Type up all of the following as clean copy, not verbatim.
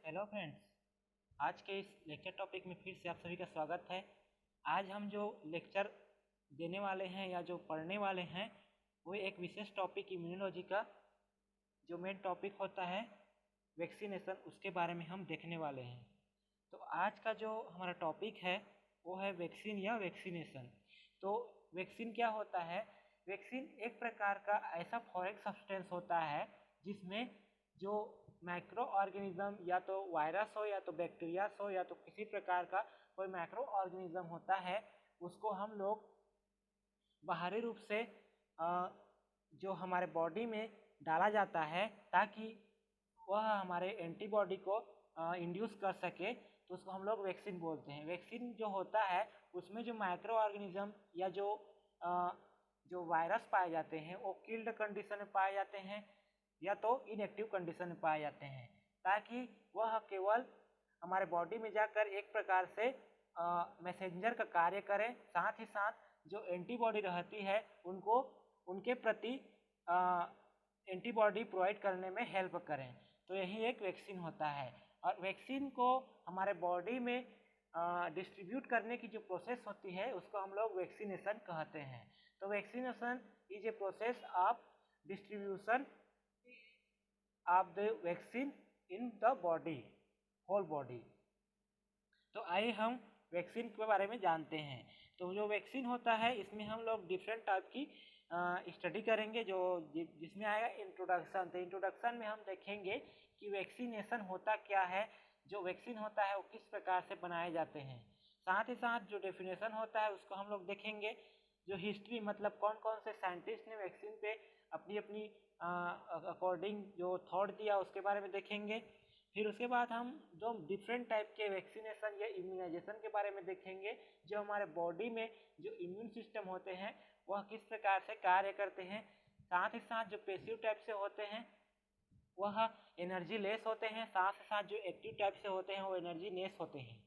Hello friends. आज के इस लेक्चर टॉपिक में फिर से आप सभी का स्वागत है। आज हम जो लेक्चर देने वाले हैं या जो पढ़ने वाले हैं वो एक विशेष टॉपिक इम्यूनोलॉजी का जो मेन टॉपिक होता है वैक्सीनेशन, उसके बारे में हम देखने वाले हैं। तो आज का जो हमारा टॉपिक है वो है वैक्सीन या वैक्सीनेशन। तो वैक्सीन क्या होता है? वैक्सीन एक प्रकार का ऐसा फॉरेन सब्सटेंस होता है जिसमें जो माइक्रो ऑर्गेनिज्म या तो वायरस हो या तो बैक्टीरिया हो या तो किसी प्रकार का कोई माइक्रो ऑर्गेनिज्म होता है, उसको हम लोग बाहरी रूप से जो हमारे बॉडी में डाला जाता है ताकि वह हमारे एंटीबॉडी को इंड्यूस कर सके, तो उसको हम लोग वैक्सीन बोलते हैं। वैक्सीन जो होता है उसमें जो माइक्रो ऑर्गेनिज्म या जो वायरस पाए जाते हैं वो किल्ड कंडीशन में पाए जाते हैं या तो इनएक्टिव कंडीशन में पाए जाते हैं, ताकि वह केवल हमारे बॉडी में जाकर एक प्रकार से मैसेंजर का कार्य करें, साथ ही साथ जो एंटीबॉडी रहती है उनको उनके प्रति एंटीबॉडी प्रोवाइड करने में हेल्प करें। तो यही एक वैक्सीन होता है। और वैक्सीन को हमारे बॉडी में डिस्ट्रीब्यूट करने की जो प्रोसेस होती है उसको हम लोग वैक्सीनेशन कहते हैं। तो vaccination is a process of distribution of the vaccine in the body, whole body. तो आइए हम वैक्सीन के बारे में जानते हैं। तो जो वैक्सीन होता है इसमें हम लोग डिफरेंट टाइप की स्टडी करेंगे, जो जिसमें आएगा इंट्रोडक्शन। तो इंट्रोडक्शन में हम देखेंगे कि वैक्सीनेशन होता क्या है, जो वैक्सीन होता है वो किस प्रकार से बनाए जाते हैं। साथ ही साथ जो डेफिनेशन होता है उसको हम लोग देखेंगे। जो हिस्ट्री, मतलब कौन कौन से साइंटिस्ट ने वैक्सीन पे अपनी अपनी अकॉर्डिंग जो थॉट दिया उसके बारे में देखेंगे। फिर उसके बाद हम जो डिफरेंट टाइप के वैक्सीनेशन या इम्यूनाइजेशन के बारे में देखेंगे, जो हमारे बॉडी में जो इम्यून सिस्टम होते हैं वह किस प्रकार से कार्य करते हैं। साथ ही साथ जो पैसिव टाइप से होते हैं वह एनर्जी लेस होते हैं, साथ ही साथ जो एक्टिव टाइप से होते हैं वो एनर्जी लेस होते हैं।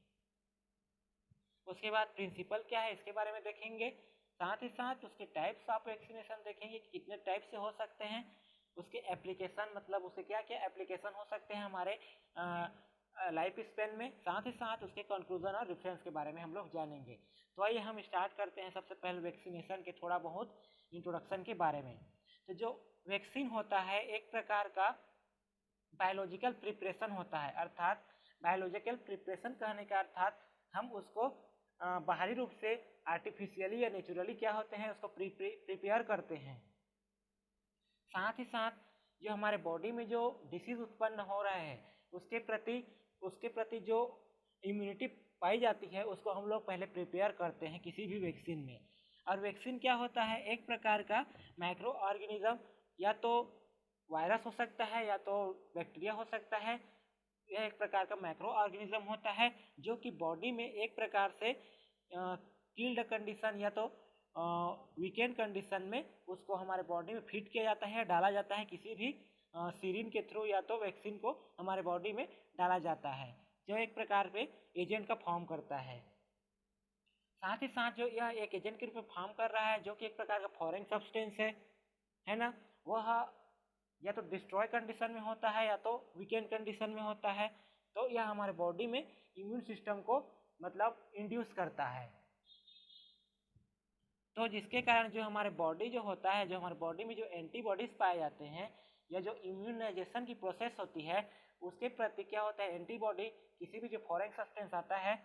उसके बाद प्रिंसिपल क्या है इसके बारे में देखेंगे। साथ ही साथ उसके टाइप्स ऑफ वैक्सीनेशन देखेंगे कि कितने टाइप से हो सकते हैं। उसके एप्लीकेशन, मतलब उसके क्या क्या एप्लीकेशन हो सकते हैं हमारे लाइफ स्पेन में। साथ ही साथ उसके कंक्लूजन और रेफरेंस के बारे में हम लोग जानेंगे। तो आइए हम स्टार्ट करते हैं सबसे पहले वैक्सीनेशन के थोड़ा बहुत इंट्रोडक्शन के बारे में। तो जो वैक्सीन होता है एक प्रकार का बायोलॉजिकल प्रिपरेशन होता है, अर्थात बायोलॉजिकल प्रिपरेशन कहने का अर्थात हम उसको बाहरी रूप से आर्टिफिशियली या नेचुरली क्या होते हैं उसको प्रिपेयर करते हैं। साथ ही साथ जो हमारे बॉडी में जो डिसीज उत्पन्न हो रहा है उसके प्रति जो इम्यूनिटी पाई जाती है उसको हम लोग पहले प्रिपेयर करते हैं किसी भी वैक्सीन में। और वैक्सीन क्या होता है? एक प्रकार का माइक्रो ऑर्गेनिज्म, या तो वायरस हो सकता है या तो बैक्टीरिया हो सकता है। यह एक प्रकार का माइक्रो ऑर्गेनिज्म होता है जो कि बॉडी में एक प्रकार से किल्ड कंडीशन या तो वीकेंड कंडीशन में उसको हमारे बॉडी में फिट किया जाता है, डाला जाता है किसी भी सीरिन के थ्रू, या तो वैक्सीन को हमारे बॉडी में डाला जाता है जो एक प्रकार पे एजेंट का फॉर्म करता है। साथ ही साथ जो यह एक एजेंट के रूप में फॉर्म कर रहा है जो कि एक प्रकार का फॉरेन सब्सटेंस है ना, वह या तो डिस्ट्रॉय कंडीशन में होता है या तो वीकेंड कंडीशन में होता है। तो यह हमारे बॉडी में इम्यून सिस्टम को मतलब इंड्यूस करता है। तो जिसके कारण जो हमारे बॉडी जो होता है, जो हमारे बॉडी में जो एंटीबॉडीज पाए जाते हैं या जो इम्यूनाइजेशन की प्रोसेस होती है उसके प्रति क्या होता है, एंटीबॉडी किसी भी जो फॉरेन सब्सटेंस आता है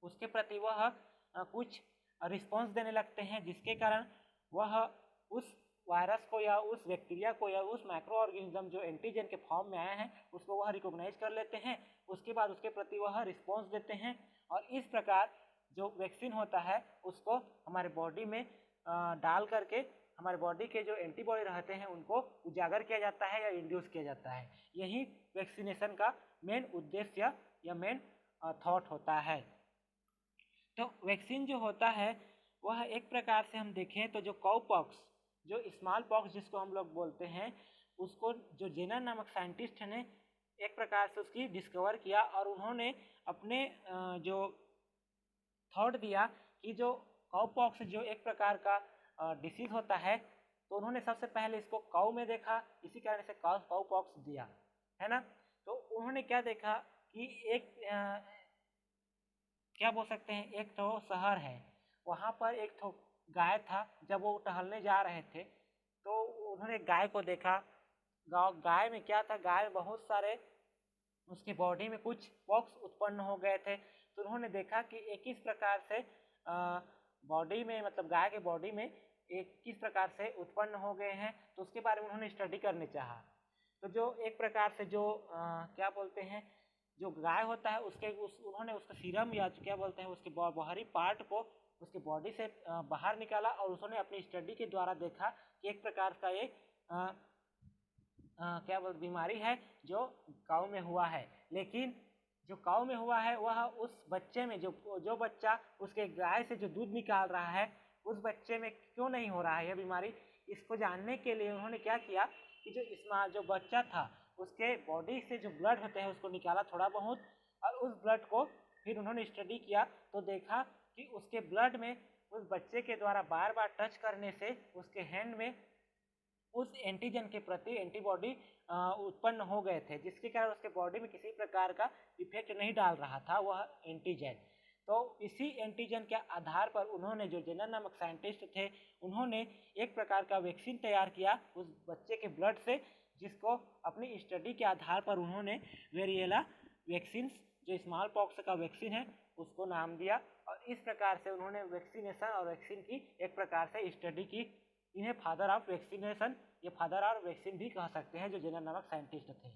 उसके प्रति वह कुछ रिस्पॉन्स देने लगते हैं, जिसके कारण वह उस वायरस को या उस बैक्टीरिया को या उस माइक्रो ऑर्गेनिज्म जो एंटीजन के फॉर्म में आया है उसको वह रिकॉग्नाइज कर लेते हैं। उसके बाद उसके प्रति वह रिस्पॉन्स देते हैं और इस प्रकार जो वैक्सीन होता है उसको हमारे बॉडी में डाल करके हमारे बॉडी के जो एंटीबॉडी रहते हैं उनको उजागर किया जाता है या इंड्यूस किया जाता है। यही वैक्सीनेशन का मेन उद्देश्य या मेन थॉट होता है। तो वैक्सीन जो होता है वह एक प्रकार से हम देखें तो जो काउ पॉक्स, जो स्मॉल पॉक्स जिसको हम लोग बोलते हैं, उसको जो जेनर नामक साइंटिस्ट ने एक प्रकार से उसकी डिस्कवर किया और उन्होंने अपने जो थॉट दिया कि जो काउ पॉक्स जो एक प्रकार का डिसीज होता है, तो उन्होंने सबसे पहले इसको काउ में देखा, इसी कारण से काउ पॉक्स दिया, है ना। तो उन्होंने क्या देखा कि एक क्या बोल सकते हैं, एक तो शहर है, वहाँ पर एक तो गाय था। जब वो टहलने जा रहे थे तो उन्होंने गाय को देखा। गाय में क्या था, गाय बहुत सारे उसके बॉडी में कुछ पॉक्स उत्पन्न हो गए थे। तो उन्होंने देखा कि एक किस प्रकार से बॉडी में, मतलब गाय के बॉडी में एक किस प्रकार से उत्पन्न हो गए हैं। तो उसके बारे में उन्होंने स्टडी करने चाहा। तो जो एक प्रकार से जो क्या बोलते हैं, जो गाय होता है उसके उन्होंने उसका सीरम या क्या बोलते हैं उसके बाहरी पार्ट को उसके बॉडी से बाहर निकाला, और उन्होंने अपनी स्टडी के द्वारा देखा कि एक प्रकार का ये क्या बोलते बीमारी है जो काऊ में हुआ है। लेकिन जो काऊ में हुआ है वह उस बच्चे में, जो बच्चा उसके गाय से जो दूध निकाल रहा है उस बच्चे में क्यों नहीं हो रहा है यह बीमारी। इसको जानने के लिए उन्होंने क्या किया कि जो बच्चा था उसके बॉडी से जो ब्लड होते हैं उसको निकाला थोड़ा बहुत, और उस ब्लड को फिर उन्होंने स्टडी किया तो देखा कि उसके ब्लड में उस बच्चे के द्वारा बार बार टच करने से उसके हैंड में उस एंटीजन के प्रति एंटीबॉडी उत्पन्न हो गए थे, जिसके कारण उसके बॉडी में किसी प्रकार का इफेक्ट नहीं डाल रहा था वह एंटीजन। तो इसी एंटीजन के आधार पर उन्होंने, जो जेनर नामक साइंटिस्ट थे, उन्होंने एक प्रकार का वैक्सीन तैयार किया उस बच्चे के ब्लड से, जिसको अपनी स्टडी के आधार पर उन्होंने वेरिएला वैक्सीन, जो स्मॉल पॉक्स का वैक्सीन है, उसको नाम दिया। और इस प्रकार से उन्होंने वैक्सीनेशन और वैक्सीन की एक प्रकार से स्टडी की। इन्हें फादर ऑफ वैक्सीनेशन या फादर ऑफ वैक्सीन भी कह सकते हैं, जो जेनर नामक साइंटिस्ट थे।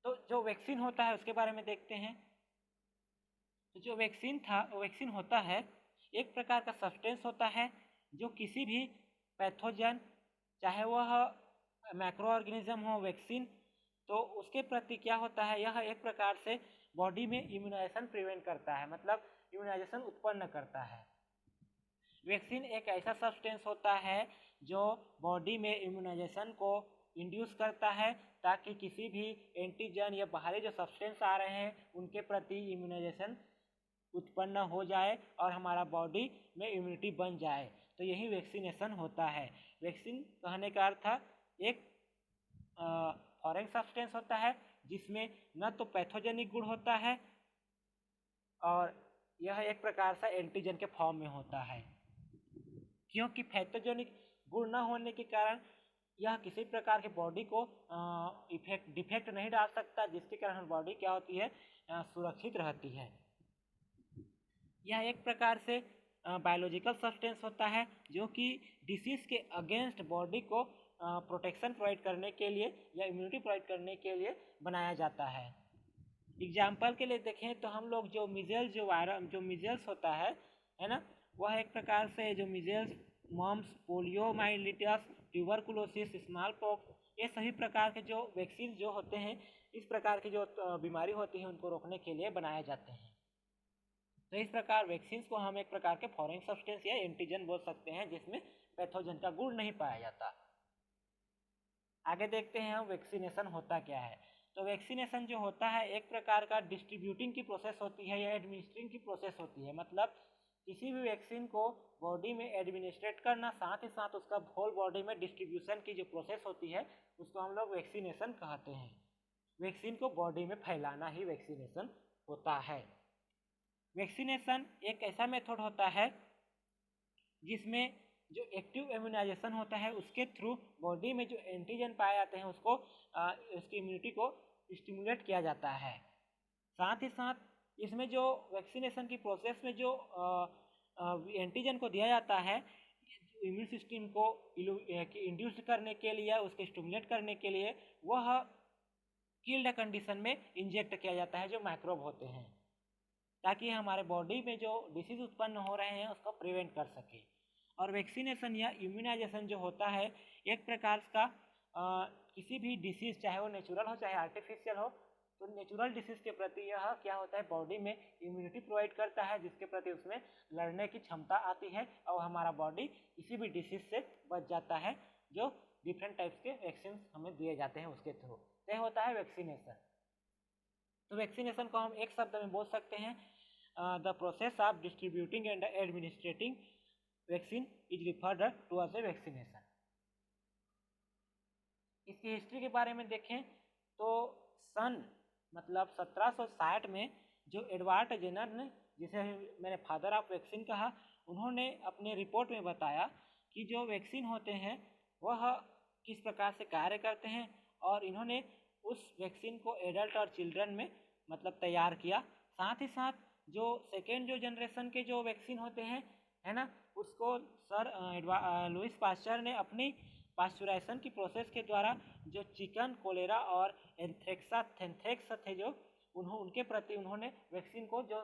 तो जो वैक्सीन होता है उसके बारे में देखते हैं। तो जो वैक्सीन था, वो वैक्सीन होता है एक प्रकार का सब्सटेंस होता है जो किसी भी पैथोजन, चाहे वह मैक्रो ऑर्गेनिज्म हो, वैक्सीन, तो उसके प्रति क्या होता है, यह एक प्रकार से बॉडी में इम्यूनाइजेशन प्रिवेंट करता है, मतलब इम्यूनाइजेशन उत्पन्न करता है। वैक्सीन एक ऐसा सब्सटेंस होता है जो बॉडी में इम्यूनाइजेशन को इंड्यूस करता है, ताकि किसी भी एंटीजन या बाहरी जो सब्सटेंस आ रहे हैं उनके प्रति इम्यूनाइजेशन उत्पन्न हो जाए और हमारा बॉडी में इम्यूनिटी बन जाए। तो यही वैक्सीनेशन होता है। वैक्सीन कहने का अर्थ एक फॉरेन सब्सटेंस होता है जिसमें न तो पैथोजेनिक गुण होता है और यह एक प्रकार से एंटीजन के फॉर्म में होता है। क्योंकि पैथोजेनिक गुण न होने के कारण यह किसी प्रकार के बॉडी को डिफेक्ट नहीं डाल सकता, जिसके कारण बॉडी क्या होती है, सुरक्षित रहती है। यह एक प्रकार से बायोलॉजिकल सब्सटेंस होता है जो कि डिसीज के अगेंस्ट बॉडी को प्रोटेक्शन प्रोवाइड करने के लिए या इम्यूनिटी प्रोवाइड करने के लिए बनाया जाता है। एग्जाम्पल के लिए देखें तो हम लोग जो मिजेल्स होता है ना, वह एक प्रकार से जो measles, mumps, poliomyelitis, tuberculosis, small pox, ये सभी प्रकार के जो वैक्सीन जो होते हैं, इस प्रकार की जो बीमारी होती है उनको रोकने के लिए बनाए जाते हैं। तो इस प्रकार वैक्सीन को हम एक प्रकार के फॉरेन सब्सटेंस या एंटीजन बोल सकते हैं जिसमें पैथोजन का गुण नहीं पाया जाता। आगे देखते हैं हम वैक्सीनेशन होता क्या है। तो वैक्सीनेशन जो होता है एक प्रकार का डिस्ट्रीब्यूटिंग की प्रोसेस होती है या एडमिनिस्ट्रिंग की प्रोसेस होती है। मतलब किसी भी वैक्सीन को बॉडी में एडमिनिस्ट्रेट करना, साथ ही साथ उसका होल बॉडी में डिस्ट्रीब्यूशन की जो प्रोसेस होती है उसको हम लोग वैक्सीनेशन कहते हैं। वैक्सीन को बॉडी में फैलाना ही वैक्सीनेशन होता है। वैक्सीनेशन एक ऐसा मेथड होता है जिसमें जो एक्टिव इम्यूनाइजेशन होता है उसके थ्रू बॉडी में जो एंटीजन पाए जाते हैं उसको उसकी इम्यूनिटी को स्टिमुलेट किया जाता है। साथ ही साथ इसमें जो वैक्सीनेशन की प्रोसेस में जो एंटीजन को दिया जाता है इम्यून सिस्टम को इंड्यूस करने के लिए, उसके स्टिमुलेट करने के लिए, वह किल्ड कंडीशन में इंजेक्ट किया जाता है जो माइक्रोब होते हैं, ताकि हमारे बॉडी में जो डिसीज उत्पन्न हो रहे हैं उसको प्रिवेंट कर सके। और वैक्सीनेशन या इम्यूनाइजेशन जो होता है एक प्रकार का किसी भी डिसीज, चाहे वो नेचुरल हो चाहे आर्टिफिशियल हो, तो नेचुरल डिसीज के प्रति यह क्या होता है, बॉडी में इम्यूनिटी प्रोवाइड करता है, जिसके प्रति उसमें लड़ने की क्षमता आती है और हमारा बॉडी किसी भी डिसीज से बच जाता है, जो डिफरेंट टाइप्स के वैक्सीन हमें दिए जाते हैं उसके थ्रू। यह होता है वैक्सीनेशन। तो वैक्सीनेशन को हम एक शब्द में बोल सकते हैं, the process of distributing and administering vaccine is referred to as a vaccination. इसकी हिस्ट्री के बारे में देखें तो सन मतलब 1760 में जो एडवर्ड जेनर ने, जिसे मैंने फादर ऑफ वैक्सीन कहा, उन्होंने अपने रिपोर्ट में बताया कि जो वैक्सीन होते हैं वह किस प्रकार से कार्य करते हैं, और इन्होंने उस वैक्सीन को एडल्ट और चिल्ड्रन में मतलब तैयार किया। साथ ही साथ जो सेकेंड जो जनरेशन के जो वैक्सीन होते हैं, है ना, उसको सर लुइस पास्चर ने अपनी पास्चुराइजेशन की प्रोसेस के द्वारा जो चिकन, कोलेरा और एंथ्रेक्स थे जो उनके प्रति उन्होंने वैक्सीन को जो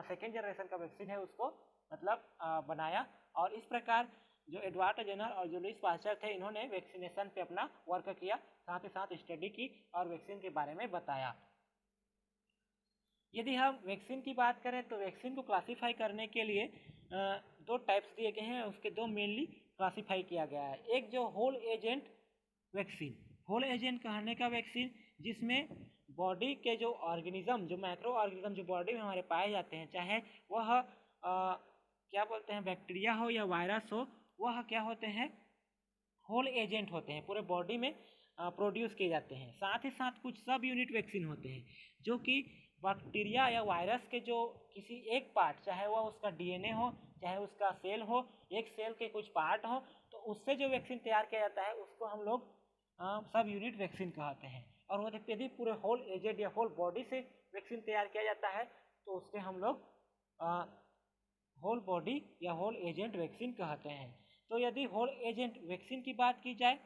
सेकेंड जनरेशन का वैक्सीन है उसको मतलब बनाया। और इस प्रकार जो एडवर्ड जेनर और जो लुइस पास्चर थे, इन्होंने वैक्सीनेशन पे अपना वर्क किया, साथ ही साथ स्टडी की और वैक्सीन के बारे में बताया। यदि हम वैक्सीन की बात करें तो वैक्सीन को क्लासीफाई करने के लिए दो टाइप्स दिए गए हैं, उसके दो मेनली क्लासीफाई किया गया है। एक जो whole agent vaccine, whole agent कहने का वैक्सीन जिसमें बॉडी के जो ऑर्गेनिज्म, जो माइक्रो ऑर्गेनिज्म जो बॉडी में हमारे पाए जाते हैं, चाहे वह क्या बोलते हैं बैक्टीरिया हो या वायरस हो, वह क्या होते हैं होल एजेंट होते हैं, पूरे बॉडी में प्रोड्यूस किए जाते हैं। साथ ही साथ कुछ सब यूनिट वैक्सीन होते हैं जो कि बैक्टीरिया या वायरस के जो किसी एक पार्ट, चाहे वह उसका डीएनए हो, चाहे उसका सेल हो, एक सेल के कुछ पार्ट हो, तो उससे जो वैक्सीन तैयार किया जाता है उसको हम लोग सब यूनिट वैक्सीन कहते हैं। और वो यदि पूरे होल एजेंट या होल बॉडी से वैक्सीन तैयार किया जाता है तो उसके हम लोग होल बॉडी या होल एजेंट वैक्सीन कहते हैं। तो यदि होल एजेंट वैक्सीन की बात की जाए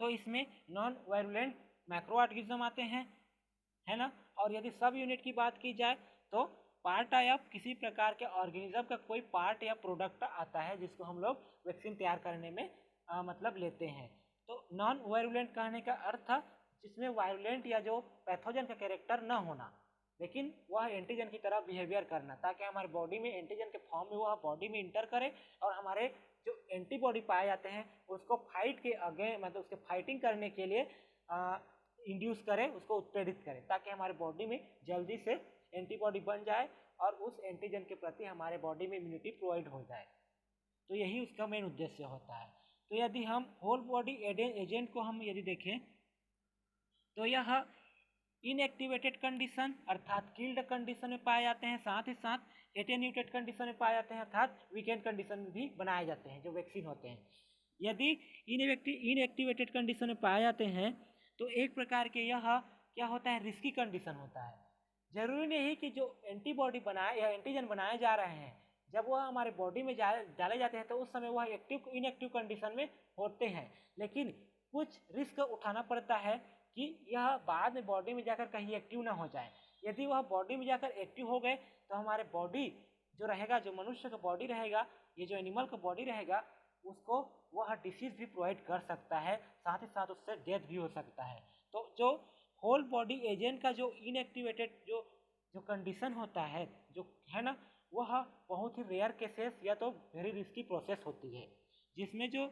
तो इसमें नॉन वायरुलेंट माइक्रो ऑर्गेनिज्म आते हैं, है ना। और यदि सब यूनिट की बात की जाए तो पार्ट या किसी प्रकार के ऑर्गेनिज्म का कोई पार्ट या प्रोडक्ट आता है जिसको हम लोग वैक्सीन तैयार करने में मतलब लेते हैं। तो नॉन वायरुलेंट कहने का अर्थ था जिसमें वायरुलेंट या जो पैथोजन का कैरेक्टर न होना, लेकिन वह एंटीजन की तरह बिहेवियर करना, ताकि हमारे बॉडी में एंटीजन के फॉर्म में वह बॉडी में इंटर करे और हमारे जो एंटीबॉडी पाए जाते हैं उसको फाइट के आगे मतलब उसके फाइटिंग करने के लिए इंड्यूस करे, उसको उत्प्रेरित करे, ताकि हमारे बॉडी में जल्दी से एंटीबॉडी बन जाए और उस एंटीजन के प्रति हमारे बॉडी में इम्यूनिटी प्रोवाइड हो जाए। तो यही उसका मेन उद्देश्य होता है। तो यदि हम होल बॉडी एजेंट को हम यदि देखें तो यह इनएक्टिवेटेड कंडीशन अर्थात किल्ड कंडीशन में पाए जाते हैं, साथ ही साथ एटेन्यूटेड कंडीशन में पाए जाते हैं अर्थात वीकेंड कंडीशन में भी बनाए जाते हैं जो वैक्सीन होते हैं। यदि इनएक्टिवेटेड कंडीशन में पाए जाते हैं तो एक प्रकार के यह क्या होता है रिस्की कंडीशन होता है। जरूरी नहीं कि जो एंटीबॉडी बनाए या एंटीजन बनाए जा रहे हैं जब वह हमारे बॉडी में डाले जाते हैं तो उस समय वह इनएक्टिव कंडीशन में होते हैं, लेकिन कुछ रिस्क उठाना पड़ता है कि यह बाद में बॉडी में जाकर कहीं एक्टिव ना हो जाए। यदि वह बॉडी में जाकर एक्टिव हो गए तो हमारे बॉडी जो रहेगा, जो मनुष्य का बॉडी रहेगा, ये जो एनिमल का बॉडी रहेगा, उसको वह डिसीज भी प्रोवाइड कर सकता है, साथ ही साथ उससे डेथ भी हो सकता है। तो जो होल बॉडी एजेंट का जो इनएक्टिवेटेड जो कंडीशन होता है जो है ना, वह बहुत ही रेयर केसेस या तो वेरी रिस्की प्रोसेस होती है, जिसमें जो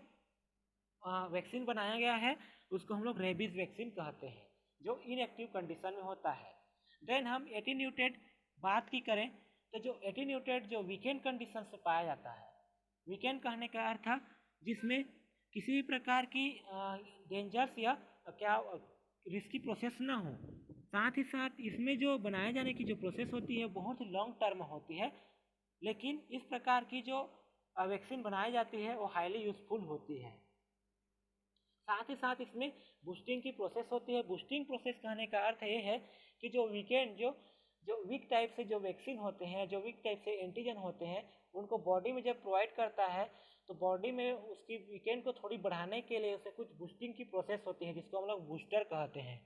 वैक्सीन बनाया गया है उसको हम लोग रेबीज वैक्सीन कहते हैं जो इनएक्टिव कंडीशन में होता है। देन हम एटीन्यूटेड बात की करें तो जो एटीन्यूटेड जो वीकेंड कंडीशन से पाया जाता है, वीकेंड कहने का अर्थ था जिसमें किसी भी प्रकार की डेंजर्स या क्या रिस्की प्रोसेस ना हो, साथ ही साथ इसमें जो बनाए जाने की जो प्रोसेस होती है बहुत ही लॉन्ग टर्म होती है, लेकिन इस प्रकार की जो वैक्सीन बनाई जाती है वो हाईली यूजफुल होती है। साथ ही साथ इसमें बूस्टिंग की प्रोसेस होती है। बूस्टिंग प्रोसेस कहने का अर्थ ये है कि जो वीक टाइप से जो वैक्सीन होते हैं, जो वीक टाइप से एंटीजन होते हैं, उनको बॉडी में जब प्रोवाइड करता है तो बॉडी में उसकी वीकेंड को थोड़ी बढ़ाने के लिए उसे कुछ बूस्टिंग की प्रोसेस होती है जिसको हम लोग बूस्टर कहते हैं।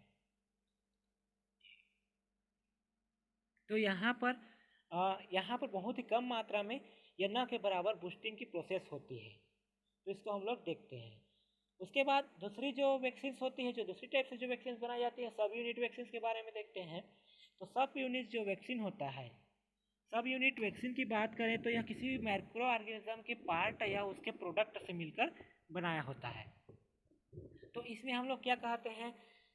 तो यहाँ पर बहुत ही कम मात्रा में या न के बराबर बूस्टिंग की प्रोसेस होती है, तो इसको हम लोग देखते हैं। उसके बाद दूसरी जो वैक्सीन होती है, जो दूसरी टाइप से जो वैक्सीन बनाई जाती है, सब यूनिट वैक्सीन के बारे में देखते हैं। तो सब यूनिट जो वैक्सीन होता है, सब यूनिट वैक्सीन की बात करें तो यह किसी भी माइक्रो ऑर्गेनिज्म के पार्ट या उसके प्रोडक्ट से मिलकर बनाया होता है। तो इसमें हम लोग क्या कहते हैं,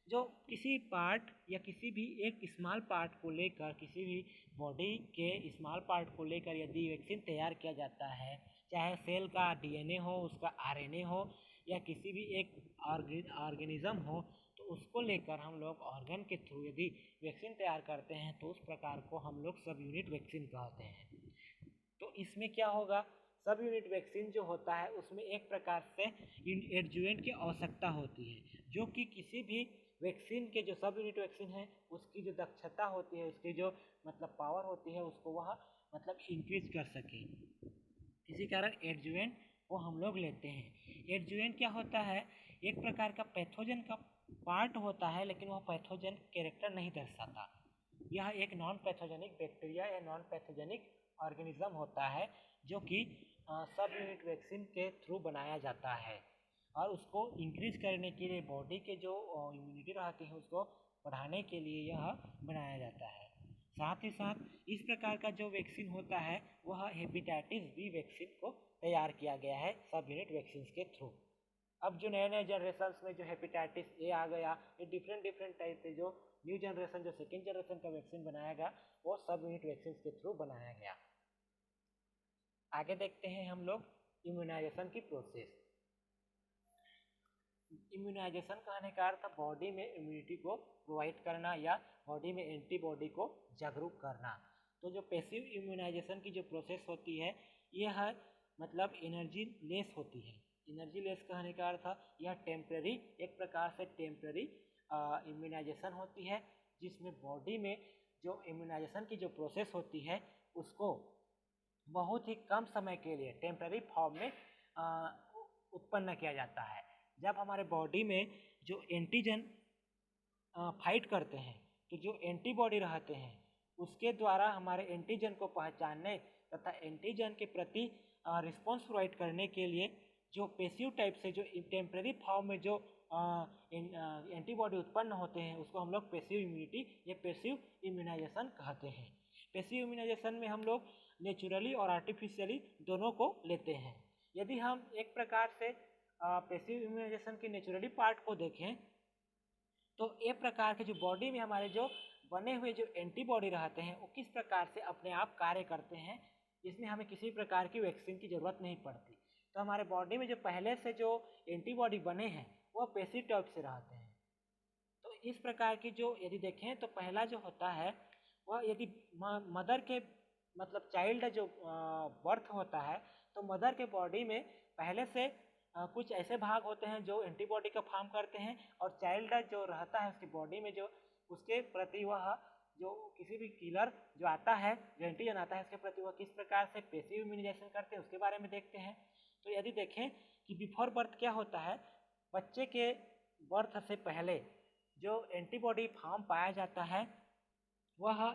जो किसी पार्ट या किसी भी एक स्मॉल पार्ट को लेकर, किसी भी बॉडी के स्मॉल पार्ट को लेकर यदि वैक्सीन तैयार किया जाता है, चाहे सेल का डीएनए हो, उसका आरएनए हो या किसी भी एक ऑर्गेनिज्म हो, तो उसको लेकर हम लोग ऑर्गन के थ्रू यदि वैक्सीन तैयार करते हैं तो उस प्रकार को हम लोग सब यूनिट वैक्सीन कहते हैं। तो इसमें क्या होगा, सब यूनिट वैक्सीन जो होता है उसमें एक प्रकार से एडजुवेंट की आवश्यकता होती है, जो कि किसी भी वैक्सीन के जो सब यूनिट वैक्सीन है उसकी जो दक्षता होती है, उसकी जो मतलब पावर होती है, उसको वह मतलब इंक्रीज कर सके। इसी कारण एडजुवेंट को हम लोग लेते हैं। एडजुवेंट क्या होता है, एक प्रकार का पैथोजन का पार्ट होता है, लेकिन वह पैथोजन कैरेक्टर नहीं दर्शाता। यह एक नॉन पैथोजेनिक बैक्टीरिया या नॉन पैथोजेनिक ऑर्गेनिज्म होता है, जो कि सब यूनिट वैक्सीन के थ्रू बनाया जाता है और उसको इंक्रीज करने के लिए बॉडी के जो इम्यूनिटी रहती है उसको बढ़ाने के लिए यह बनाया जाता है। साथ ही साथ इस प्रकार का जो वैक्सीन होता है वह हेपेटाइटिस बी वैक्सीन को तैयार किया गया है सब यूनिट वैक्सीन के थ्रू। अब जो नए नए जनरेशन में जो हेपेटाइटिस ए आ गया, ये डिफरेंट टाइप के जो न्यू जनरेशन जो सेकेंड जनरेशन का वैक्सीन बनाया गया वो सब यूनिट वैक्सीन के थ्रू बनाया गया। आगे देखते हैं हम लोग इम्यूनाइजेशन की प्रोसेस। इम्यूनाइजेशन कहने का अर्थ बॉडी में इम्यूनिटी को प्रोवाइड करना या बॉडी में एंटीबॉडी को जागरूक करना। तो जो पैसिव इम्यूनाइजेशन की जो प्रोसेस होती है यह मतलब एनर्जी लेस होती है। एनर्जी लेस कहने का अर्थ यह टेम्पररी, एक प्रकार से टेम्पररी इम्यूनाइजेशन होती है, जिसमें बॉडी में जो इम्यूनाइजेशन की जो प्रोसेस होती है उसको बहुत ही कम समय के लिए टेम्पररी फॉर्म में उत्पन्न किया जाता है। जब हमारे बॉडी में जो एंटीजन फाइट करते हैं तो जो एंटीबॉडी रहते हैं उसके द्वारा हमारे एंटीजन को पहचानने तथा एंटीजन के प्रति रिस्पॉन्स प्रोवाइड करने के लिए जो पैसिव टाइप से जो टेम्पररी फॉर्म में जो एंटीबॉडी उत्पन्न होते हैं उसको हम लोग पैसिव इम्यूनिटी या पैसिव इम्यूनाइजेशन कहते हैं। पैसिव इम्यूनाइजेशन में हम लोग नेचुरली और आर्टिफिशियली दोनों को लेते हैं। यदि हम एक प्रकार से पैसिव इम्यूनाइजेशन के नेचुरली पार्ट को देखें तो एक प्रकार के जो बॉडी में हमारे जो बने हुए जो एंटीबॉडी रहते हैं वो किस प्रकार से अपने आप कार्य करते हैं, इसमें हमें किसी प्रकार की वैक्सीन की ज़रूरत नहीं पड़ती। तो हमारे बॉडी में जो पहले से जो एंटीबॉडी बने हैं वह पैसिव टाइप से रहते हैं। तो इस प्रकार की जो यदि देखें तो पहला जो होता है वह यदि मदर के मतलब चाइल्ड जो बर्थ होता है तो मदर के बॉडी में पहले से कुछ ऐसे भाग होते हैं जो एंटीबॉडी का फॉर्म करते हैं, और चाइल्ड जो रहता है उसकी बॉडी में जो उसके प्रति वह जो किसी भी किलर जो आता है, जो एंटीजन आता है उसके प्रति वह किस प्रकार से पैसिव इम्यूनाइजेशन करते हैं उसके बारे में देखते हैं। तो यदि देखें कि बिफोर बर्थ क्या होता है, बच्चे के बर्थ से पहले जो एंटीबॉडी फॉर्म पाया जाता है वह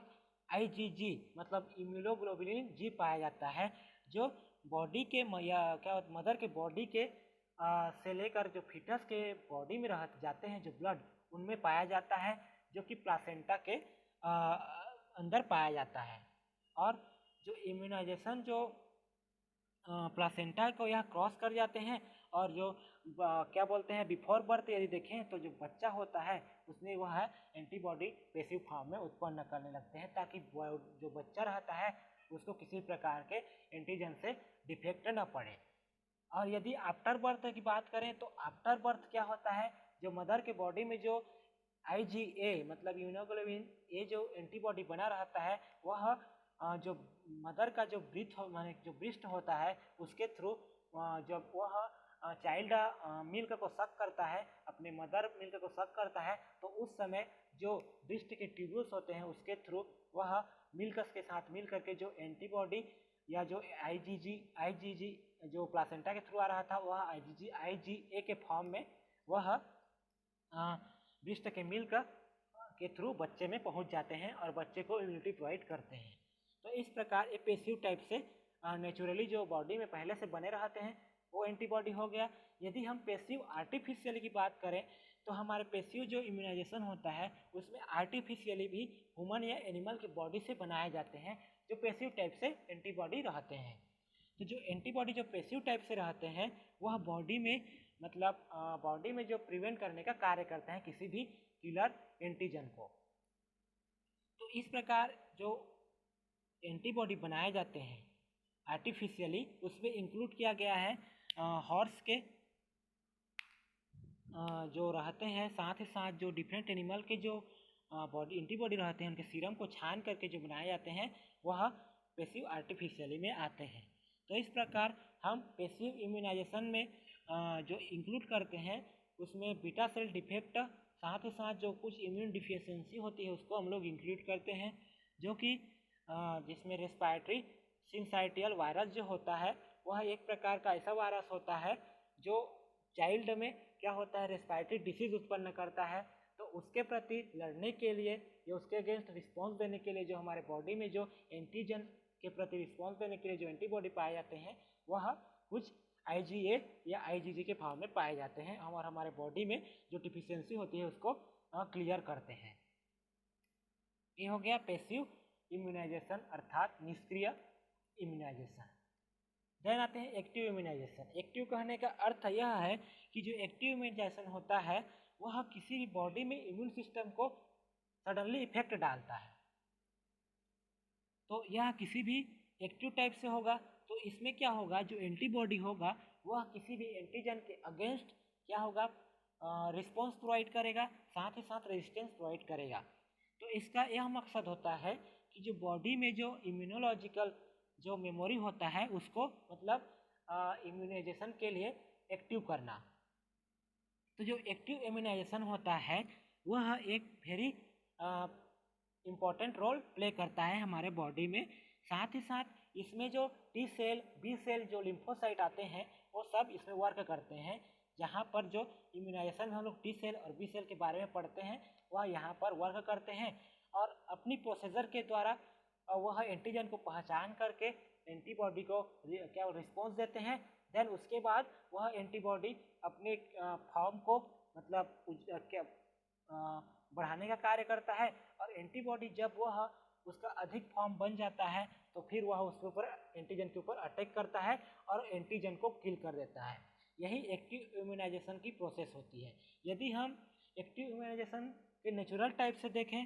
IgG मतलब इम्यूनोग्लोबुलिन जी पाया जाता है, जो बॉडी के या क्या मदर के बॉडी के से लेकर जो फीटस के बॉडी में रह जाते हैं जो ब्लड उनमें पाया जाता है, जो कि प्लासेंटा के अंदर पाया जाता है। और जो इम्यूनाइजेशन जो प्लासेंटा को यहाँ क्रॉस कर जाते हैं और जो क्या बोलते हैं बिफोर बर्थ यदि देखें तो जो बच्चा होता है उसमें वह एंटीबॉडी पैसिव फॉर्म में उत्पन्न करने लगते हैं, ताकि जो बच्चा रहता है उसको किसी प्रकार के एंटीजन से डिफेक्ट न पड़े। और यदि आफ्टर बर्थ की बात करें तो आफ्टर बर्थ क्या होता है, जो मदर के बॉडी में जो IgA मतलब इम्यूनोग्लोबुलिन ए जो एंटीबॉडी बना रहता है वह जो मदर का जो ब्रीथ माने जो ब्रेस्ट होता है उसके थ्रू जब वह चाइल्ड मिल्क को सक करता है, अपने मदर मिल्क को सक करता है, तो उस समय जो ब्रेस्ट के ट्यूब्यूल्स होते हैं उसके थ्रू वह मिल्क के साथ मिल करके जो एंटीबॉडी या जो IgG जो प्लासेंटा के थ्रू आ रहा था वह IgA के फॉर्म में वह ब्रेस्ट के मिल्क के थ्रू बच्चे में पहुंच जाते हैं और बच्चे को इम्यूनिटी प्रोवाइड करते हैं। तो इस प्रकार ये पैसिव टाइप से नेचुरली जो बॉडी में पहले से बने रहते हैं वो एंटीबॉडी हो गया। यदि हम पैसिव आर्टिफिशियली की बात करें तो हमारे पैसिव जो इम्यूनाइजेशन होता है उसमें आर्टिफिशियली भी ह्यूमन या एनिमल की बॉडी से बनाए जाते हैं जो पैसिव टाइप से एंटीबॉडी रहते हैं। तो जो एंटीबॉडी जो पैसिव टाइप से रहते हैं वह बॉडी में मतलब बॉडी में जो प्रिवेंट करने का कार्य करते हैं किसी भी किलर एंटीजन को। तो इस प्रकार जो एंटीबॉडी बनाए जाते हैं आर्टिफिशियली उसमें इंक्लूड किया गया है हॉर्स के जो रहते हैं, साथ ही साथ जो डिफरेंट एनिमल के जो बॉडी एंटीबॉडी रहते हैं उनके सीरम को छान करके जो बनाए जाते हैं वह पैसिव आर्टिफिशियली में आते हैं। तो इस प्रकार हम पैसिव इम्यूनाइजेशन में जो इंक्लूड करते हैं उसमें बीटा सेल डिफेक्ट, साथ ही साथ जो कुछ इम्यून डिफिशियंसी होती है उसको हम लोग इंक्लूड करते हैं, जो कि जिसमें रेस्पिरेटरी सिंसाइटियल वायरस जो होता है वह एक प्रकार का ऐसा वायरस होता है जो चाइल्ड में क्या होता है, रेस्पिरेटरी डिसीज उत्पन्न करता है। तो उसके प्रति लड़ने के लिए या उसके अगेंस्ट रिस्पॉन्स देने के लिए जो हमारे बॉडी में जो एंटीजन के प्रति रिस्पॉन्स देने के लिए जो एंटीबॉडी पाए जाते हैं वह कुछ IgA या IgG के फॉर्म में पाए जाते हैं और हमारे बॉडी में जो डिफिशियंसी होती है उसको क्लियर करते हैं। ये हो गया पैसिव इम्यूनाइजेशन अर्थात निष्क्रिय इम्यूनाइजेशन। देन आते हैं एक्टिव इम्यूनाइजेशन। एक्टिव कहने का अर्थ यह है कि जो एक्टिव इम्यूनाइजेशन होता है वह किसी भी बॉडी में इम्यून सिस्टम को सडनली इफेक्ट डालता है। तो यह किसी भी एक्टिव टाइप से होगा। तो इसमें क्या होगा, जो एंटीबॉडी होगा वह किसी भी एंटीजन के अगेंस्ट क्या होगा, रिस्पॉन्स प्रोवाइड करेगा, साथ ही साथ रेजिस्टेंस प्रोवाइड करेगा। तो इसका यह मकसद होता है कि जो बॉडी में जो इम्यूनोलॉजिकल जो मेमोरी होता है उसको मतलब इम्यूनाइजेशन के लिए एक्टिव करना। तो जो एक्टिव इम्यूनाइजेशन होता है वह एक वेरी इम्पॉर्टेंट रोल प्ले करता है हमारे बॉडी में। साथ ही साथ इसमें जो टी सेल, बी सेल, जो लिम्फोसाइट आते हैं वो सब इसमें वर्क करते हैं। जहाँ पर जो इम्यूनाइजेशन में हम लोग टी सेल और बी सेल के बारे में पढ़ते हैं वह यहाँ पर वर्क करते हैं और अपनी प्रोसीजर के द्वारा वह एंटीजन को पहचान करके एंटीबॉडी को क्या रिस्पॉन्स देते हैं। देन उसके बाद वह एंटीबॉडी अपने फॉर्म को मतलब क्या बढ़ाने का कार्य करता है और एंटीबॉडी जब वह उसका अधिक फॉर्म बन जाता है तो फिर वह उसके ऊपर एंटीजन के ऊपर अटैक करता है और एंटीजन को किल कर देता है। यही एक्टिव इम्यूनाइजेशन की प्रोसेस होती है। यदि हम एक्टिव इम्यूनाइजेशन के नेचुरल टाइप से देखें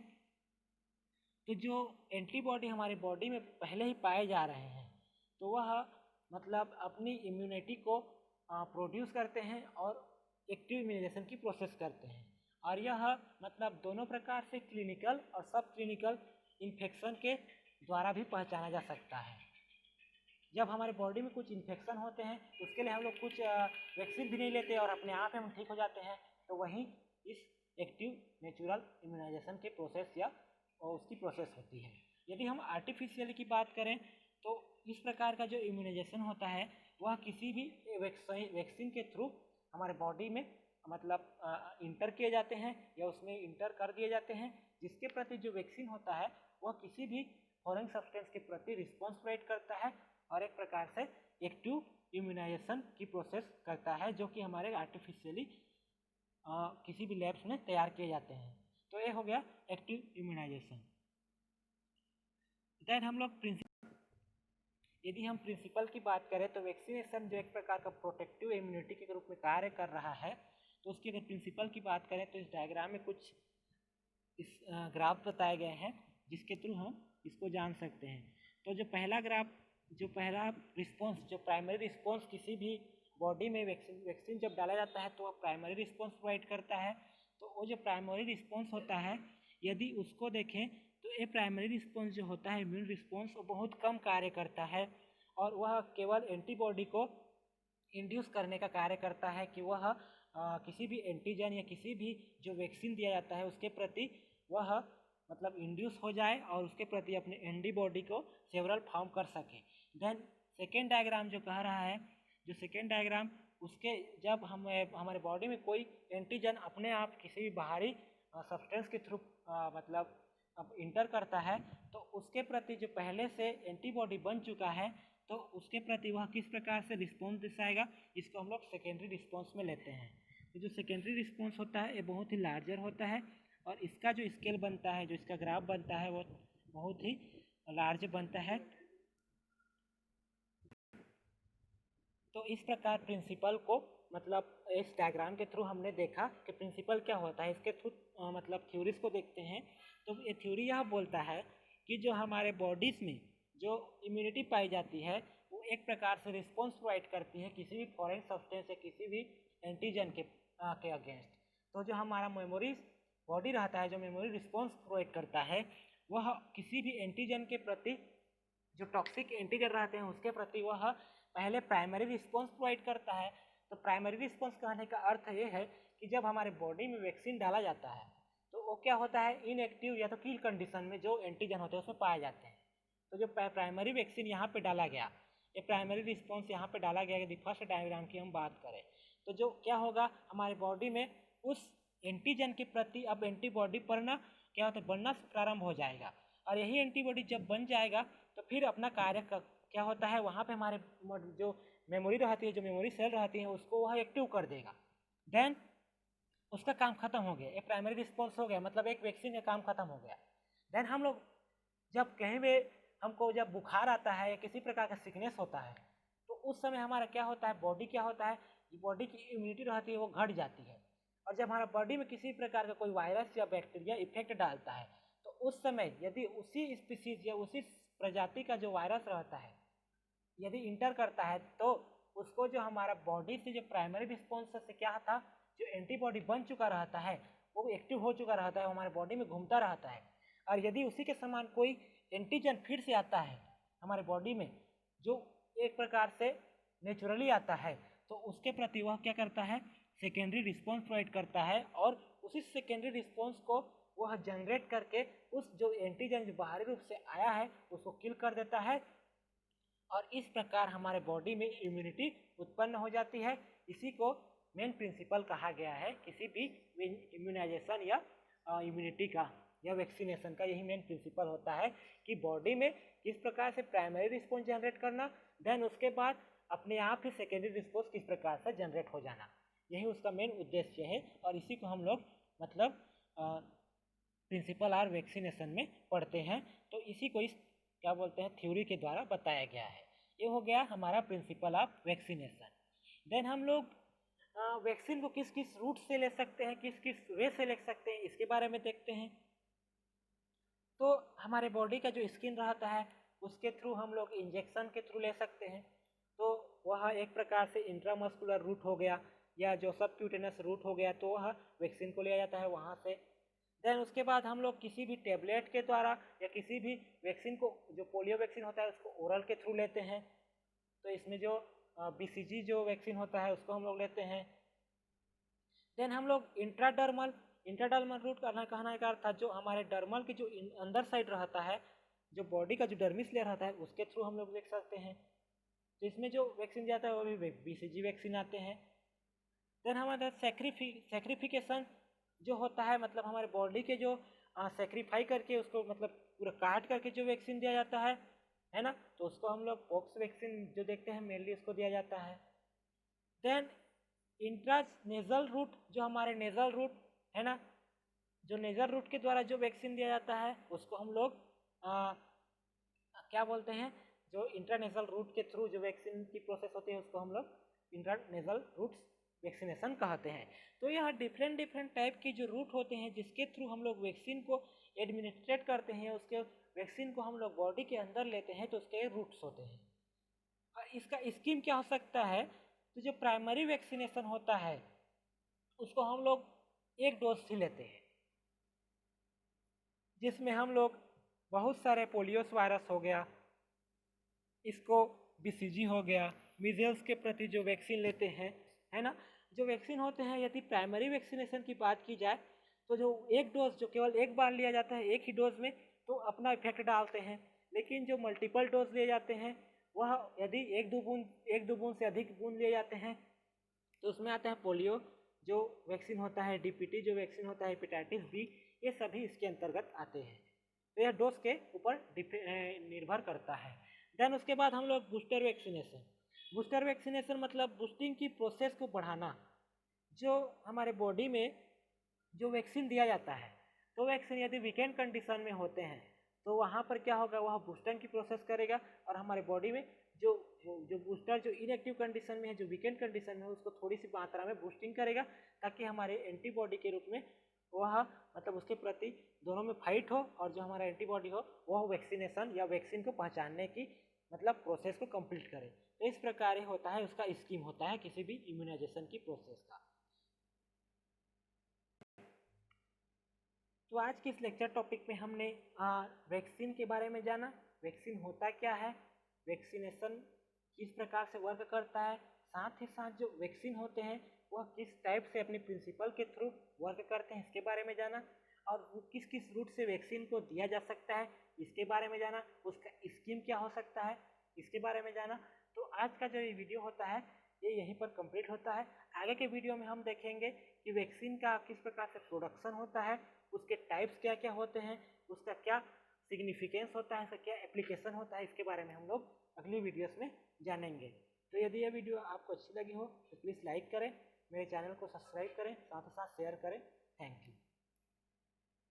तो जो एंटीबॉडी हमारे बॉडी में पहले ही पाए जा रहे हैं तो वह मतलब अपनी इम्यूनिटी को प्रोड्यूस करते हैं और एक्टिव इम्यूनाइजेशन की प्रोसेस करते हैं। और यह मतलब दोनों प्रकार से क्लिनिकल और सब क्लिनिकल इन्फेक्शन के द्वारा भी पहचाना जा सकता है। जब हमारे बॉडी में कुछ इन्फेक्शन होते हैं तो उसके लिए हम लोग कुछ वैक्सीन भी नहीं लेते और अपने आप हम ठीक हो जाते हैं। तो वहीं इस एक्टिव नेचुरल इम्यूनाइजेशन के प्रोसेस या उसकी प्रोसेस होती है। यदि हम आर्टिफिशियल की बात करें तो इस प्रकार का जो इम्यूनाइजेशन होता है वह किसी भी वैक्सीन के थ्रू हमारे बॉडी में मतलब इंटर किए जाते हैं या उसमें इंटर कर दिए जाते हैं, जिसके प्रति जो वैक्सीन होता है वह किसी भी फॉरेन सब्सटेंस के प्रति रिस्पॉन्स प्रोवाइड करता है और एक प्रकार से एक्टिव इम्यूनाइजेशन की प्रोसेस करता है, जो कि हमारे आर्टिफिशियली किसी भी लैब्स में तैयार किए जाते हैं। तो ये हो गया एक्टिव इम्यूनाइजेशन। देन हम लोग यदि हम प्रिंसिपल की बात करें तो वैक्सीनेशन जो एक प्रकार का प्रोटेक्टिव इम्यूनिटी के रूप में कार्य कर रहा है, तो उसकी अगर प्रिंसिपल की बात करें तो इस डायग्राम में कुछ इस ग्राफ बताए गए हैं जिसके थ्रू हम इसको जान सकते हैं। तो जो पहला ग्राफ, जो पहला रिस्पॉन्स, जो प्राइमरी रिस्पॉन्स किसी भी बॉडी में वैक्सीन जब डाला जाता है तो वह प्राइमरी रिस्पॉन्स प्रोवाइड करता है। तो वो जो प्राइमरी रिस्पॉन्स होता है यदि उसको देखें तो ये प्राइमरी रिस्पॉन्स जो होता है इम्यून रिस्पॉन्स वो बहुत कम कार्य करता है और वह केवल एंटीबॉडी को इंड्यूस करने का कार्य करता है कि वह किसी भी एंटीजन या किसी भी जो वैक्सीन दिया जाता है उसके प्रति वह मतलब इंड्यूस हो जाए और उसके प्रति अपने एंटीबॉडी को सेवरल फॉर्म कर सके। देन सेकेंड डायग्राम जो कह रहा है, जो सेकेंड डायग्राम उसके जब हमारे बॉडी में कोई एंटीजन अपने आप किसी भी बाहरी सब्सटेंस के थ्रू मतलब अब इंटर करता है तो उसके प्रति जो पहले से एंटीबॉडी बन चुका है तो उसके प्रति वह किस प्रकार से रिस्पॉन्स दिखाएगा, इसको हम लोग सेकेंडरी रिस्पॉन्स में लेते हैं। तो जो सेकेंडरी रिस्पॉन्स होता है ये बहुत ही लार्जर होता है और इसका जो स्केल बनता है, जो इसका ग्राफ बनता है वो बहुत ही लार्ज बनता है। तो इस प्रकार प्रिंसिपल को मतलब इस डायग्राम के थ्रू हमने देखा कि प्रिंसिपल क्या होता है। इसके थ्रू मतलब थ्योरीज को देखते हैं तो ये थ्योरी यह बोलता है कि जो हमारे बॉडीज़ में जो इम्यूनिटी पाई जाती है वो एक प्रकार से रिस्पॉन्स प्रोवाइड करती है किसी भी फॉरेन सब्सटेंस या किसी भी एंटीजन के के अगेंस्ट। तो जो हमारा मेमोरी बॉडी रहता है, जो मेमोरी रिस्पॉन्स प्रोवाइड करता है, वह किसी भी एंटीजन के प्रति, जो टॉक्सिक एंटीजन रहते हैं उसके प्रति वह पहले प्राइमरी रिस्पॉन्स प्रोवाइड करता है। तो प्राइमरी रिस्पॉन्स कहने का अर्थ ये है कि जब हमारे बॉडी में वैक्सीन डाला जाता है तो वो क्या होता है, इनएक्टिव या तो किल कंडीशन में जो एंटीजन होते हैं उसमें पाए जाते हैं। तो जो प्राइमरी वैक्सीन यहाँ पे डाला गया, ये प्राइमरी रिस्पॉन्स यहाँ पे डाला गया, यदि फर्स्ट डायग्राम की हम बात करें तो जो क्या होगा, हमारे बॉडी में उस एंटीजन के प्रति अब एंटीबॉडी क्या होता है, बनना प्रारंभ हो जाएगा। और यही एंटीबॉडी जब बन जाएगा तो फिर अपना कार्य क्या होता है, वहाँ पे हमारे जो मेमोरी रहती है, जो मेमोरी सेल रहती है, उसको वह एक्टिव कर देगा। देन उसका काम खत्म हो गया, एक प्राइमरी रिस्पॉन्स हो गया, मतलब एक वैक्सीन का काम खत्म हो गया। देन हम लोग जब कहीं भी हमको जब बुखार आता है या किसी प्रकार का सिकनेस होता है तो उस समय हमारा क्या होता है, बॉडी क्या होता है, बॉडी की इम्यूनिटी रहती है वो घट जाती है। और जब हमारा बॉडी में किसी प्रकार का कोई वायरस या बैक्टीरिया इफेक्ट डालता है तो उस समय यदि उसी स्पीसीज या उसी प्रजाति का जो वायरस रहता है यदि इंटर करता है तो उसको जो हमारा बॉडी से जो प्राइमरी रिस्पॉन्स से क्या था, जो एंटीबॉडी बन चुका रहता है वो एक्टिव हो चुका रहता है, हमारे बॉडी में घूमता रहता है। और यदि उसी के समान कोई एंटीजन फिर से आता है हमारे बॉडी में जो एक प्रकार से नेचुरली आता है तो उसके प्रति वह क्या करता है, सेकेंडरी रिस्पॉन्स प्रोवाइड करता है और उसी सेकेंडरी रिस्पॉन्स को वह जनरेट करके उस जो एंटीजन जो बाहरी रूप से आया है उसको किल कर देता है। और इस प्रकार हमारे बॉडी में इम्यूनिटी उत्पन्न हो जाती है। इसी को मेन प्रिंसिपल कहा गया है किसी भी इम्यूनाइजेशन या इम्यूनिटी का या वैक्सीनेशन का, यही मेन प्रिंसिपल होता है कि बॉडी में किस प्रकार से प्राइमरी रिस्पॉन्स जनरेट करना, देन उसके बाद अपने आप ही सेकेंडरी रिस्पॉन्स किस प्रकार से जनरेट हो जाना, यही उसका मेन उद्देश्य है। और इसी को हम लोग मतलब प्रिंसिपल आर वैक्सीनेशन में पढ़ते हैं। तो इसी को इस क्या बोलते हैं थ्योरी के द्वारा बताया गया है। ये हो गया हमारा प्रिंसिपल ऑफ वैक्सीनेशन। देन हम लोग वैक्सीन को किस किस रूट से ले सकते हैं, किस किस वे से ले सकते हैं, इसके बारे में देखते हैं। तो हमारे बॉडी का जो स्किन रहता है उसके थ्रू हम लोग इंजेक्शन के थ्रू ले सकते हैं। तो वह एक प्रकार से इंट्रामस्कुलर रूट हो गया या जो सबक्यूटेनस रूट हो गया, तो वह वैक्सीन को लिया जाता है वहाँ से। देन उसके बाद हम लोग किसी भी टेबलेट के द्वारा या किसी भी वैक्सीन को, जो पोलियो वैक्सीन होता है उसको ओरल के थ्रू लेते हैं। तो इसमें जो BCG जो वैक्सीन होता है उसको हम लोग लेते हैं। देन हम लोग इंट्राडर्मल रूट कहना का अर्थ था जो हमारे डर्मल की जो अंदर साइड रहता है, जो बॉडी का जो डर्मिस लेयर रहता है उसके थ्रू हम लोग देख सकते हैं। तो इसमें जो वैक्सीन जाता है वो भी BCG वैक्सीन आते हैं। देन हमारा सेक्रिफिकेशन जो होता है, मतलब हमारे बॉडी के जो सेक्रीफाई करके उसको मतलब पूरा काट करके जो वैक्सीन दिया जाता है ना, तो उसको हम लोग पॉक्स वैक्सीन जो देखते हैं मेनली उसको दिया जाता है। देन इंट्रानेजल रूट, जो हमारे नेजल रूट है ना, जो नेजल रूट के द्वारा जो वैक्सीन दिया जाता है उसको हम लोग क्या बोलते हैं, जो इंट्रानेजल रूट के थ्रू जो वैक्सीन की प्रोसेस होती है उसको हम लोग इंट्रानेजल रूट्स वैक्सीनेशन कहते हैं। तो यह डिफरेंट टाइप के जो रूट होते हैं जिसके थ्रू हम लोग वैक्सीन को एडमिनिस्ट्रेट करते हैं, उसके वैक्सीन को हम लोग बॉडी के अंदर लेते हैं, तो उसके रूट्स होते हैं। और इसका स्कीम क्या हो सकता है, तो जो प्राइमरी वैक्सीनेशन होता है उसको हम लोग एक डोज ही लेते हैं, जिसमें हम लोग बहुत सारे पोलियोस वायरस हो गया, इसको BCG हो गया, मीजल्स के प्रति जो वैक्सीन लेते हैं है ना, जो वैक्सीन होते हैं। यदि प्राइमरी वैक्सीनेशन की बात की जाए तो जो एक डोज जो केवल एक बार लिया जाता है एक ही डोज में, तो अपना इफेक्ट डालते हैं। लेकिन जो मल्टीपल डोज लिए जाते हैं वह यदि एक दो बूंद से अधिक बूंद लिए जाते हैं तो उसमें आता है पोलियो जो वैक्सीन होता है, DPT जो वैक्सीन होता है, हेपेटाइटिस B, ये सभी इसके अंतर्गत आते हैं। तो यह डोज के ऊपर निर्भर करता है। देन उसके बाद हम लोग बूस्टर वैक्सीनेशन मतलब बूस्टिंग की प्रोसेस को बढ़ाना। जो हमारे बॉडी में जो वैक्सीन दिया जाता है, तो वैक्सीन यदि वीकेंड कंडीशन में होते हैं तो वहाँ पर क्या होगा, वह बूस्टिंग की प्रोसेस करेगा और हमारे बॉडी में जो बूस्टर जो इनएक्टिव कंडीशन में है, जो वीकेंड कंडीशन में है, उसको थोड़ी सी मात्रा में बूस्टिंग करेगा ताकि हमारे एंटीबॉडी के रूप में वह मतलब उसके प्रति दोनों में फाइट हो और जो हमारा एंटीबॉडी हो वह वैक्सीनेशन या वैक्सीन को पहचानने की मतलब प्रोसेस को कंप्लीट करे। तो इस प्रकार होता है, उसका स्कीम होता है किसी भी इम्यूनाइजेशन की प्रोसेस का। तो आज के इस लेक्चर टॉपिक में हमने वैक्सीन के बारे में जाना, वैक्सीन होता क्या है, वैक्सीनेशन किस प्रकार से वर्क करता है, साथ ही साथ जो वैक्सीन होते हैं वह किस टाइप से अपने प्रिंसिपल के थ्रू वर्क करते हैं इसके बारे में जाना, और वो किस किस रूट से वैक्सीन को दिया जा सकता है इसके बारे में जाना, उसका स्कीम क्या हो सकता है इसके बारे में जाना। तो आज का जो ये वीडियो होता है ये यहीं पर कंप्लीट होता है। आगे के वीडियो में हम देखेंगे कि वैक्सीन का किस प्रकार से प्रोडक्शन होता है, उसके टाइप्स क्या क्या होते हैं, उसका क्या सिग्निफिकेंस होता है, इसका क्या एप्लीकेशन होता है, इसके बारे में हम लोग अगली वीडियोस में जानेंगे। तो यदि यह वीडियो आपको अच्छी लगी हो तो प्लीज़ लाइक करें, मेरे चैनल को सब्सक्राइब करें, साथ ही साथ शेयर करें। Thank you.